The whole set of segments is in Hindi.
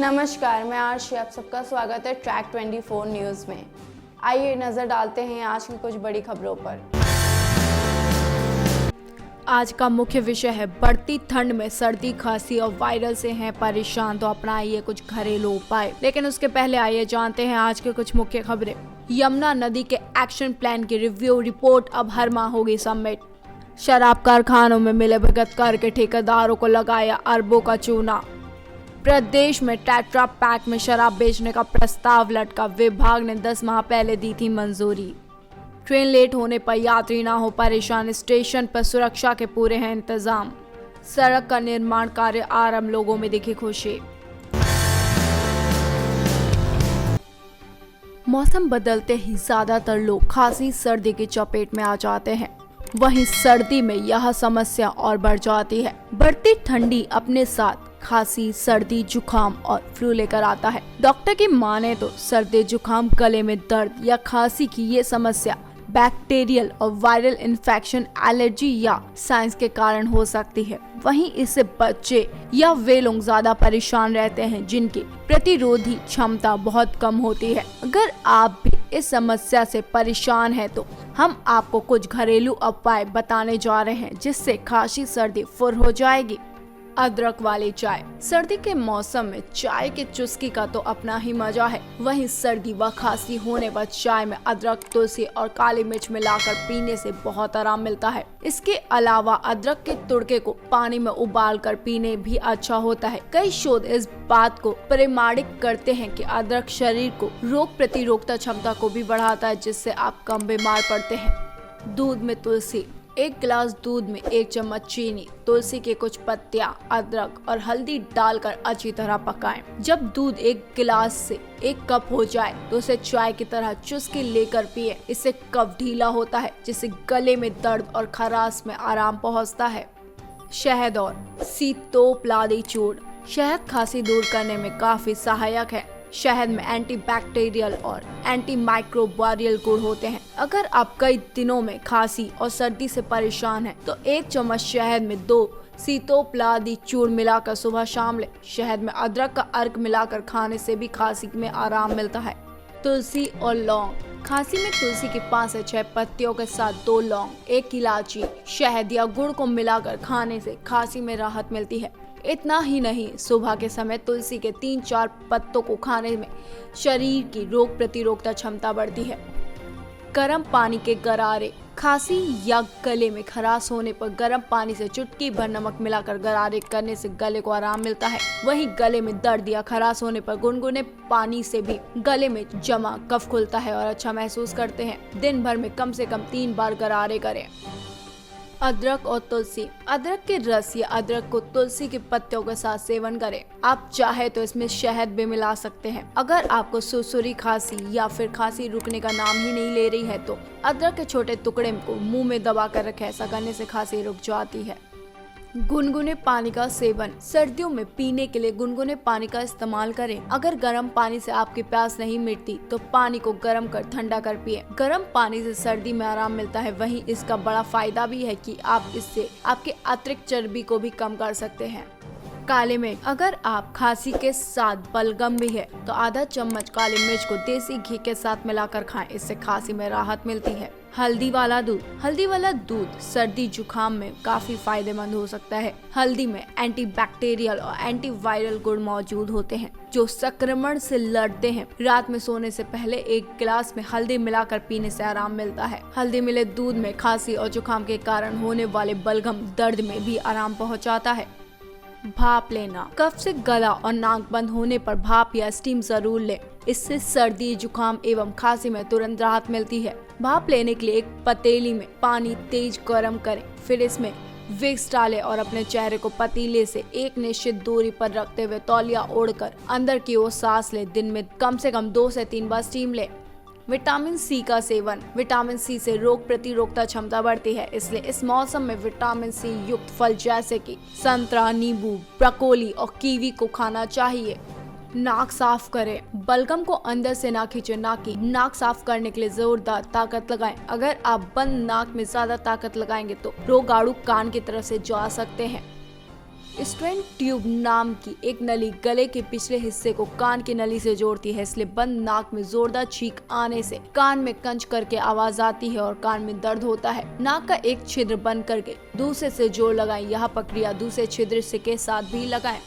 नमस्कार, मैं आरशी, आप सबका स्वागत है ट्रैक 24 न्यूज़ में। आइए नज़र डालते हैं आज की कुछ बड़ी खबरों पर। आज का मुख्य विषय है बढ़ती ठंड में सर्दी, खांसी और वायरल से हैं परेशान, तो अपनाइए कुछ घरेलू उपाय। लेकिन उसके पहले आइए जानते हैं आज के कुछ मुख्य खबरें। यमुना नदी के एक्शन प्लान की रिव्यू रिपोर्ट अब हर माह होगी सबमिट। शराब कारखानों में मिले भगत कर के ठेकेदारों को लगाया अरबों का चूना। प्रदेश में टेट्रा पैक में शराब बेचने का प्रस्ताव लटका, विभाग ने 10 माह पहले दी थी मंजूरी। ट्रेन लेट होने पर यात्री ना हो परेशान, स्टेशन पर सुरक्षा के पूरे हैं इंतजाम। सड़क का निर्माण कार्य आरंभ, लोगों में दिखी खुशी। मौसम बदलते ही ज्यादातर लोग खांसी सर्दी की चपेट में आ जाते हैं। वहीं सर्दी में यह समस्या और बढ़ जाती है। बढ़ती ठंडी अपने साथ खांसी, सर्दी, जुकाम और फ्लू लेकर आता है। डॉक्टर की माने तो सर्दी, जुकाम, गले में दर्द या खांसी की ये समस्या बैक्टीरियल और वायरल इन्फेक्शन, एलर्जी या साइंस के कारण हो सकती है। वहीं इससे बच्चे या वे लोग ज्यादा परेशान रहते हैं जिनकी प्रतिरोधी क्षमता बहुत कम होती है। अगर आप भी इस समस्या से परेशान हैं तो हम आपको कुछ घरेलू उपाय बताने जा रहे हैं जिससे खांसी, सर्दी फुर हो जाएगी। अदरक वाली चाय। सर्दी के मौसम में चाय की चुस्की का तो अपना ही मजा है। वहीं सर्दी व खांसी होने पर चाय में अदरक, तुलसी और काली मिर्च मिलाकर पीने से बहुत आराम मिलता है। इसके अलावा अदरक के तुड़के को पानी में उबाल कर पीने भी अच्छा होता है। कई शोध इस बात को प्रमाणित करते हैं कि अदरक शरीर को रोग प्रतिरोधकता क्षमता को भी बढ़ाता है, जिससे आप कम बीमार पड़ते हैं। दूध में तुलसी। 1 गिलास दूध में 1 चम्मच चीनी, तुलसी के कुछ पत्तियां, अदरक और हल्दी डालकर अच्छी तरह पकाएं। जब दूध 1 गिलास से 1 कप हो जाए तो उसे चाय की तरह चुस्की लेकर पिए। इससे कफ ढीला होता है, जिससे गले में दर्द और खराश में आराम पहुंचता है। शहद और सीतोपलादी चूर्ण। शहद खांसी दूर करने में काफी सहायक है। शहद में एंटीबैक्टीरियल और एंटीमाइक्रोबायरल गुण होते हैं। अगर आप कई दिनों में खांसी और सर्दी से परेशान हैं, तो 1 चम्मच शहद में 2 सीतोपलादी चूर्ण मिलाकर सुबह शाम लें। शहद में अदरक का अर्क मिलाकर खाने से भी खांसी में आराम मिलता है। तुलसी और लौंग। खांसी में तुलसी की 5 से 6 पत्तियों के साथ 2 लौंग, 1 इलायची, शहद या गुड़ को मिलाकर खाने से खांसी में राहत मिलती है। इतना ही नहीं, सुबह के समय तुलसी के 3-4 पत्तों को खाने में शरीर की रोग प्रतिरोधकता क्षमता बढ़ती है। गर्म पानी के गरारे। खांसी या गले में खराश होने पर गर्म पानी से चुटकी भर नमक मिलाकर गरारे करने से गले को आराम मिलता है। वहीं गले में दर्द या खराश होने पर गुनगुने पानी से भी गले में जमा कफ खुलता है और अच्छा महसूस करते हैं। दिन भर में कम से कम 3 बार गरारे करें। अदरक और तुलसी। अदरक के रस या अदरक को तुलसी के पत्तियों के साथ सेवन करें। आप चाहे तो इसमें शहद भी मिला सकते हैं। अगर आपको सुरसुरी खांसी या फिर खांसी रुकने का नाम ही नहीं ले रही है तो अदरक के छोटे टुकड़े को मुंह में दबा कर रखें। ऐसा करने से खांसी रुक जाती है। गुनगुने पानी का सेवन। सर्दियों में पीने के लिए गुनगुने पानी का इस्तेमाल करें। अगर गर्म पानी से आपकी प्यास नहीं मिटती तो पानी को गर्म कर ठंडा कर पिए। गर्म पानी से सर्दी में आराम मिलता है। वहीं इसका बड़ा फायदा भी है कि आप इससे आपके अतिरिक्त चर्बी को भी कम कर सकते हैं। काले मिर्च। अगर आप खांसी के साथ बलगम भी है तो आधा चम्मच काली मिर्च को देसी घी के साथ मिलाकर खाएं। इससे खांसी में राहत मिलती है। हल्दी वाला दूध। हल्दी वाला दूध सर्दी जुकाम में काफी फायदेमंद हो सकता है। हल्दी में एंटीबैक्टीरियल और एंटीवायरल गुण मौजूद होते हैं जो संक्रमण से लड़ते हैं। रात में सोने से पहले 1 गिलास में हल्दी मिलाकर पीने से आराम मिलता है। हल्दी मिले दूध में खांसी और जुकाम के कारण होने वाले बलगम दर्द में भी आराम पहुंचाता है। भाप लेना। कफ से गला और नाक बंद होने पर भाप या स्टीम जरूर लें। इससे सर्दी, जुकाम एवं खांसी में तुरंत राहत मिलती है। भाप लेने के लिए एक पतीली में पानी तेज गर्म करें, फिर इसमें विक्स डालें और अपने चेहरे को पतीले से एक निश्चित दूरी पर रखते हुए तौलिया ओढ़कर अंदर की ओर सांस लें। दिन में कम से कम 2 से 3 बार स्टीम लें। विटामिन सी का सेवन। विटामिन सी से रोग प्रतिरोधकता क्षमता बढ़ती है, इसलिए इस मौसम में विटामिन सी युक्त फल जैसे कि संतरा, नींबू, ब्रोकोली और कीवी को खाना चाहिए। नाक साफ करें। बलगम को अंदर से ना खींचे, ना कि नाक साफ करने के लिए जोरदार ताकत लगाएं। अगर आप बंद नाक में ज्यादा ताकत लगाएंगे तो रोगाणु कान की तरफ से जा सकते हैं। स्टेन ट्यूब नाम की एक नली गले के पिछले हिस्से को कान की नली से जोड़ती है, इसलिए बंद नाक में जोरदार छींक आने से कान में कंच करके आवाज आती है और कान में दर्द होता है। नाक का एक छिद्र बंद करके दूसरे से जोड़ लगाएं। यह प्रक्रिया दूसरे छिद्र से के साथ भी लगाएं।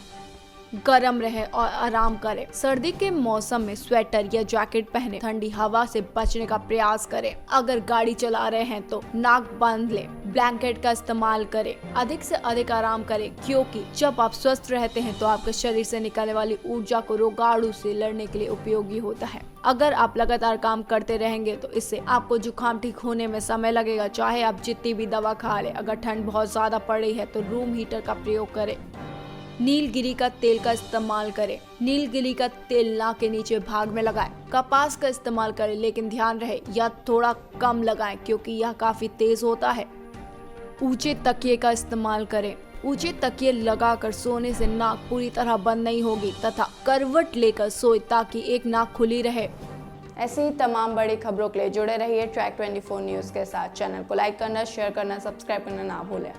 गर्म रहे और आराम करें। सर्दी के मौसम में स्वेटर या जैकेट पहने, ठंडी हवा से बचने का प्रयास करें। अगर गाड़ी चला रहे हैं तो नाक बांध लें। ब्लैंकेट का इस्तेमाल करें। अधिक से अधिक आराम करें, क्योंकि जब आप स्वस्थ रहते हैं तो आपके शरीर से निकलने वाली ऊर्जा को रोगाणु से लड़ने के लिए उपयोगी होता है। अगर आप लगातार काम करते रहेंगे तो इससे आपको जुकाम ठीक होने में समय लगेगा, चाहे आप जितनी भी दवा खा लें। अगर ठंड बहुत ज्यादा पड़ रही है तो रूम हीटर का प्रयोग करें। नीलगिरी का तेल का इस्तेमाल करें। नीलगिरी का तेल नाक के नीचे भाग में लगाएं। कपास का इस्तेमाल करें, लेकिन ध्यान रहे यह थोड़ा कम लगाएं, क्योंकि यह काफी तेज होता है। ऊंचे तकिए का इस्तेमाल करें। ऊंचे तकिए लगाकर सोने से नाक पूरी तरह बंद नहीं होगी, तथा करवट लेकर सोए ताकि एक नाक खुली रहे। ऐसी ही तमाम बड़ी खबरों के लिए जुड़े रहिए ट्रैक 24 न्यूज़ के साथ। चैनल को लाइक करना, शेयर करना, सब्सक्राइब करना ना भूलें।